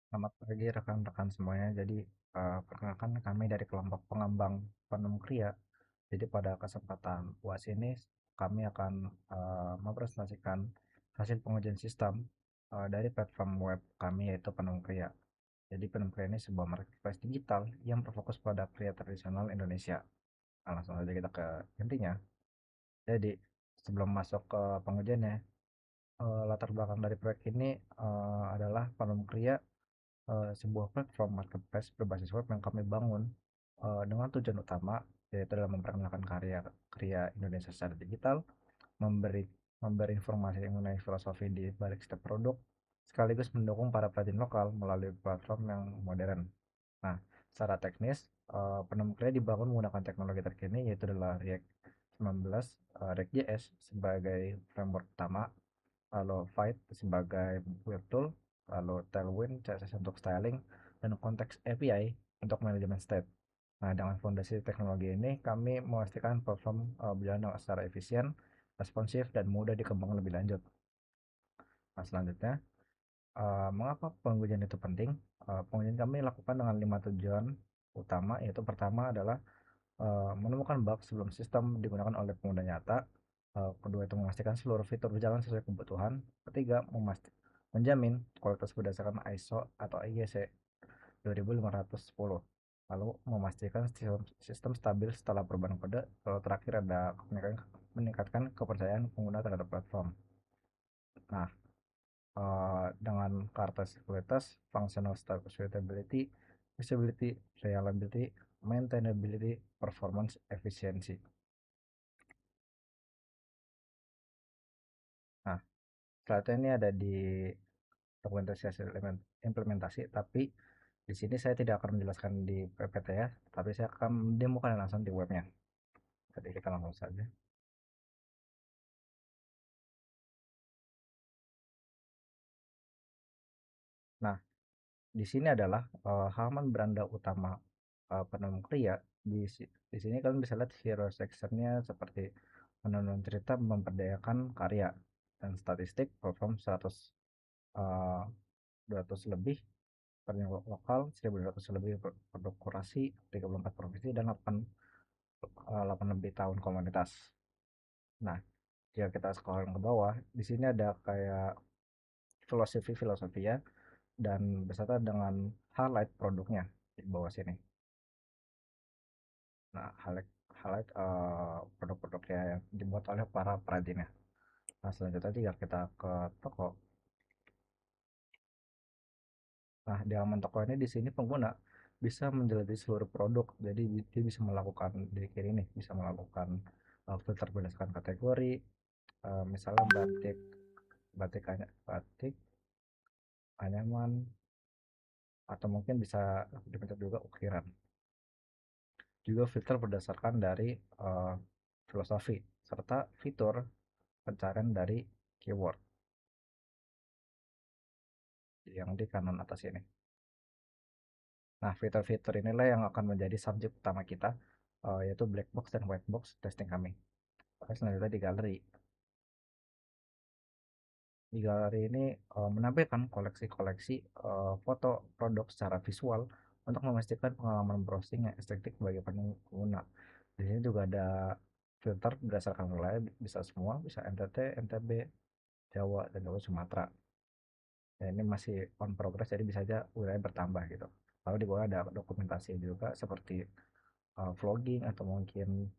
Selamat pagi rekan-rekan semuanya. Jadi, perkenalkan kami dari kelompok pengembang Penem Kria. Jadi pada kesempatan UAS ini kami akan mempresentasikan hasil pengujian sistem dari platform web kami yaitu Penem Kria. Jadi Penem Kria ini sebuah marketplace digital yang berfokus pada pria tradisional Indonesia. Nah, langsung saja kita ke intinya. Jadi sebelum masuk ke pengujiannya, latar belakang dari proyek ini adalah Penem Kria sebuah platform marketplace berbasis web yang kami bangun dengan tujuan utama yaitu dalam memperkenalkan karya karya Indonesia secara digital, memberi memberi informasi mengenai filosofi di balik setiap produk, sekaligus mendukung para perajin lokal melalui platform yang modern. Nah, secara teknis, Penemukannya dibangun menggunakan teknologi terkini yaitu adalah React 19, React.js sebagai framework utama, lalu Vite sebagai web tool, lalu Tailwind CSS untuk styling, dan konteks API untuk manajemen state. Nah, dengan fondasi teknologi ini, kami memastikan platform berjalan secara efisien, responsif, dan mudah dikembangkan lebih lanjut. Nah, selanjutnya, mengapa pengujian itu penting? Pengujian kami lakukan dengan 5 tujuan utama, yaitu pertama adalah menemukan bug sebelum sistem digunakan oleh pengguna nyata. Kedua itu memastikan seluruh fitur berjalan sesuai kebutuhan. Ketiga, menjamin kualitas berdasarkan ISO atau IEC 2510. Lalu memastikan sistem stabil setelah perubahan kode. Lalu terakhir ada meningkatkan kepercayaan pengguna terhadap platform. Nah, dengan karakteristik kualitas, functional suitability, usability, reliability, maintainability, performance, efisiensi. Nah, selanjutnya ini ada di dokumentasi hasil implementasi, tapi di sini saya tidak akan menjelaskan di PPT ya, tapi saya akan mendemokan langsung di webnya. Jadi kita langsung saja. Nah, di sini adalah halaman beranda utama penenun kria. Di sini kalian bisa lihat hero sectionnya seperti menenun cerita, memperdayakan karya, dan statistik perform 100 eh, 200 lebih pertanian lokal, 1.200 lebih produk kurasi, 34 provinsi, dan 8 lebih tahun komunitas. Nah, jika kita scroll ke bawah, di sini ada kayak filosofi ya, dan beserta dengan highlight produknya di bawah sini. Nah, highlight produk-produknya yang dibuat oleh para perajinnya. Nah, selanjutnya jika kita ke toko. Nah, di halaman toko ini di sini pengguna bisa menjelajahi seluruh produk. Jadi dia bisa melakukan di kiri ini bisa melakukan filter berdasarkan kategori, misalnya batik anyaman, atau mungkin bisa dipencet juga ukiran. Juga filter berdasarkan dari filosofi serta fitur pencarian dari keyword yang di kanan atas ini. Nah, fitur-fitur inilah yang akan menjadi subjek utama kita, yaitu black box dan white box testing kami. Oke, selanjutnya di galeri. Di galeri ini menampilkan koleksi-koleksi foto produk secara visual untuk memastikan pengalaman browsing yang estetik bagi pengguna. Di sini juga ada filter berdasarkan wilayah, bisa semua, bisa NTT, NTB, Jawa, dan juga Sumatera. Ya, ini masih on progress, jadi bisa aja wilayah bertambah gitu. Lalu di bawah ada dokumentasi juga seperti vlogging atau mungkin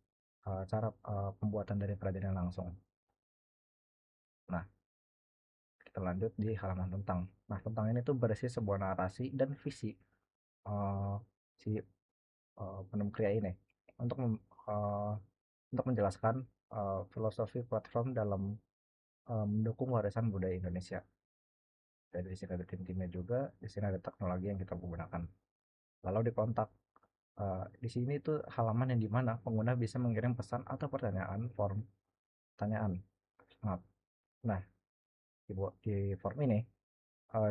cara pembuatan dari perajinan langsung. Nah, kita lanjut di halaman tentang. Nah, tentang ini tuh berisi sebuah narasi dan visi eh, si penem kria ini untuk eh, untuk menjelaskan filosofi platform dalam mendukung warisan budaya Indonesia. Jadi di sini ada tim-timnya juga, di sini ada teknologi yang kita gunakan. Lalu di kontak, di sini tuh halaman yang dimana pengguna bisa mengirim pesan atau pertanyaan form pertanyaan. Nah, nah, di form ini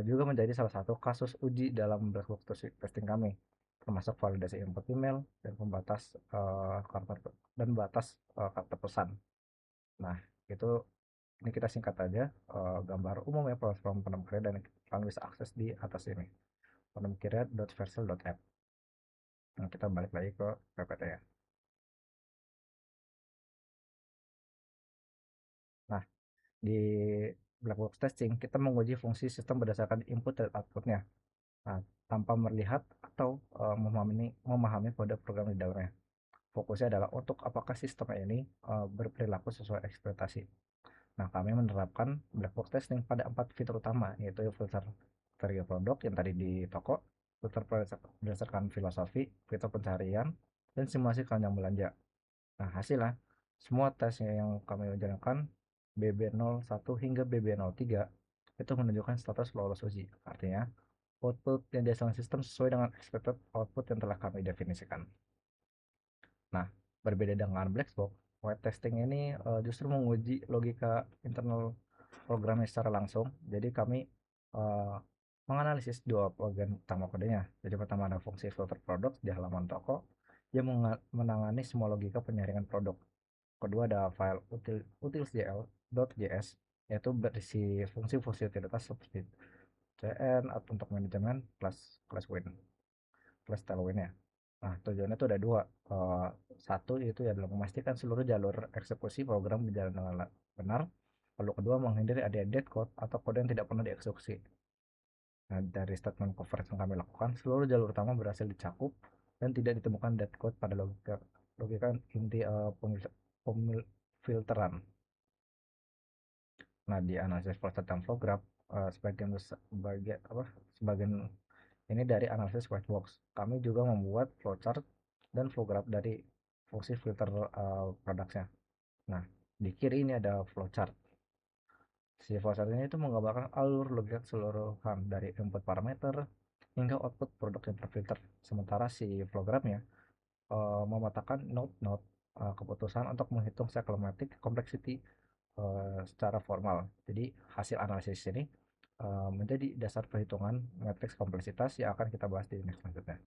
juga menjadi salah satu kasus uji dalam black box testing kami, termasuk validasi input email dan pembatas karakter dan batas karakter pesan. Nah, itu ini kita singkat aja gambar umum ya platform penemuan dan kalian bisa akses di atas ini. penemkira.vercel.app. Nah, kita balik lagi ke PPT ya. Nah, di black box testing kita menguji fungsi sistem berdasarkan input dan outputnya. Nah, tanpa melihat atau memahami kode program di dalamnya. Fokusnya adalah untuk apakah sistem ini berperilaku sesuai ekspektasi. Nah, kami menerapkan black box testing pada 4 fitur utama, yaitu filter value produk yang tadi di toko, filter berdasarkan filosofi, fitur pencarian, dan simulasi keranjang belanja. Nah, hasilnya, semua tes yang kami jalankan BB01 hingga BB03 itu menunjukkan status lolos uji. Artinya, output yang dihasilkan sistem sesuai dengan expected output yang telah kami definisikan. Nah, berbeda dengan black box, white testing ini justru menguji logika internal programnya secara langsung. Jadi kami uh, menganalisis dua bagian utama kodenya. Jadi pertama ada fungsi filter produk di halaman toko yang menangani semua logika penyaringan produk. Kedua ada file utilsjl.js yaitu berisi fungsi-fungsi utilitas seperti CN atau untuk manajemen plus win plus tailwind ya. Nah, tujuannya itu ada dua. Satu itu adalah memastikan seluruh jalur eksekusi program berjalan dengan benar. Lalu kedua menghindari adanya dead code atau kode yang tidak pernah dieksekusi. Nah, dari statement coverage yang kami lakukan, seluruh jalur utama berhasil dicakup dan tidak ditemukan dead code pada logika logika inti pemfilteran. Nah, di analisis proses dan flow graph, sebagian ini dari analisis white box. Kami juga membuat flowchart dan flow graph dari fungsi filter produknya. Nah, di kiri ini ada flowchart. Si flowchart ini itu menggambarkan alur logika keseluruhan dari input parameter hingga output produk yang terfilter. Sementara si flow graph-nya memetakan node-node keputusan untuk menghitung cyclomatic complexity secara formal. Jadi hasil analisis ini menjadi dasar perhitungan matriks kompleksitas yang akan kita bahas di next selanjutnya.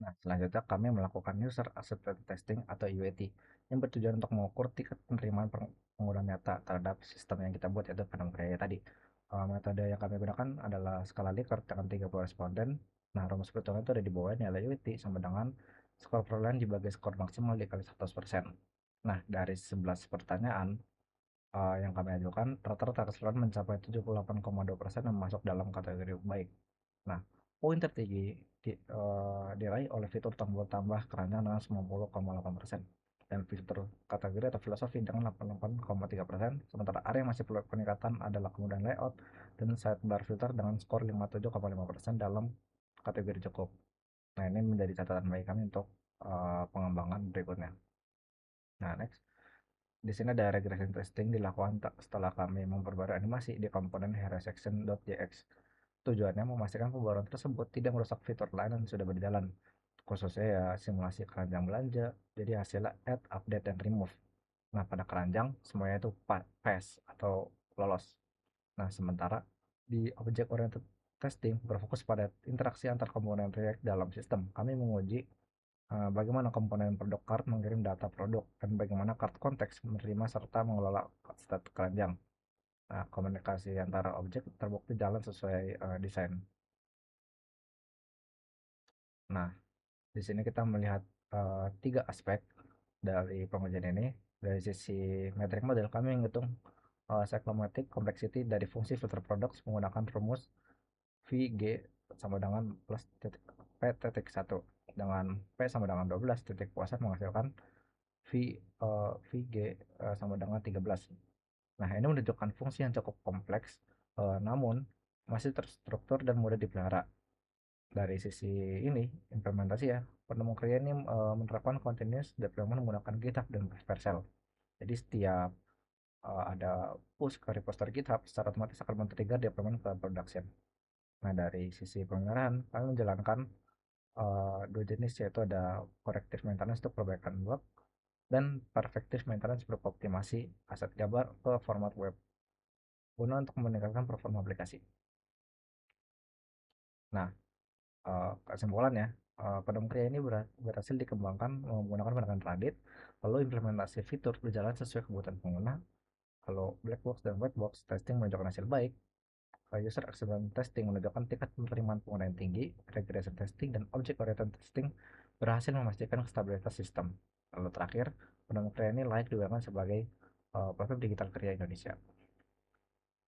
Nah, selanjutnya kami melakukan User Acceptance Testing atau UAT yang bertujuan untuk mengukur tingkat penerimaan pengguna nyata terhadap sistem yang kita buat, yaitu penemuan tadi. Metode yang kami gunakan adalah skala Likert dengan 30 responden. Nah, rumus perhitungan itu ada di bawah, nilai UAT sama dengan skor perolehan dibagi skor maksimal dikali 100%. Nah, dari 11 pertanyaan yang kami ajukan, rata-rata keseluruhan mencapai 78,2% yang masuk dalam kategori baik. Nah, poin tertinggi diraih oleh fitur tombol tambah keranjang dengan 90,8% dan fitur kategori atau filosofi dengan 88,3%, sementara area yang masih perlu peningkatan adalah kemudian layout dan sidebar filter dengan skor 57,5% dalam kategori cukup. Nah, ini menjadi catatan bagi kami untuk pengembangan berikutnya. Nah, next. Di sini ada regression testing dilakukan setelah kami memperbarui animasi di komponen hero-section.jx. Tujuannya memastikan pembaruan tersebut tidak merusak fitur lain yang sudah berjalan, khususnya ya simulasi keranjang belanja. Jadi hasilnya add, update, dan remove. Nah, pada keranjang semuanya itu pass atau lolos. Nah, sementara di object oriented testing berfokus pada interaksi antar komponen React dalam sistem. Kami menguji bagaimana komponen produk card mengirim data produk dan bagaimana card konteks menerima serta mengelola stat keranjang. Nah, komunikasi antara objek terbukti jalan sesuai desain. Nah, di sini kita melihat tiga aspek dari pengujian ini. Dari sisi metric model, kami menghitung cyclomatic complexity dari fungsi filter products menggunakan rumus VG sama dengan plus titik P titik 1 dengan P sama dengan 12 titik puasan menghasilkan VG sama dengan 13. Nah, ini menunjukkan fungsi yang cukup kompleks, namun masih terstruktur dan mudah dipelihara. Dari sisi ini, implementasi ya, penemu Kria ini menerapkan continuous deployment menggunakan GitHub dan Vercel. Jadi setiap ada push ke repository GitHub, secara otomatis akan men-trigger deployment ke production. Nah, dari sisi penyelenggaraan, kami menjalankan dua jenis, yaitu ada corrective maintenance untuk perbaikan bug dan perfective maintenance berupa optimasi aset gambar ke format web guna untuk meningkatkan performa aplikasi. Nah, kesimpulannya, Kodam Kria ini berhasil dikembangkan menggunakan pendekatan Radit, lalu implementasi fitur berjalan sesuai kebutuhan pengguna. Kalau black box dan white box testing menunjukkan hasil baik, User acceptance testing menunjukkan tingkat penerimaan pengguna yang tinggi, regression testing dan object oriented testing berhasil memastikan stabilitas sistem. Lalu terakhir, Penuh Kria ini layak digunakan sebagai platform digital kerja Indonesia.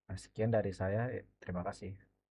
Nah, sekian dari saya. Terima kasih.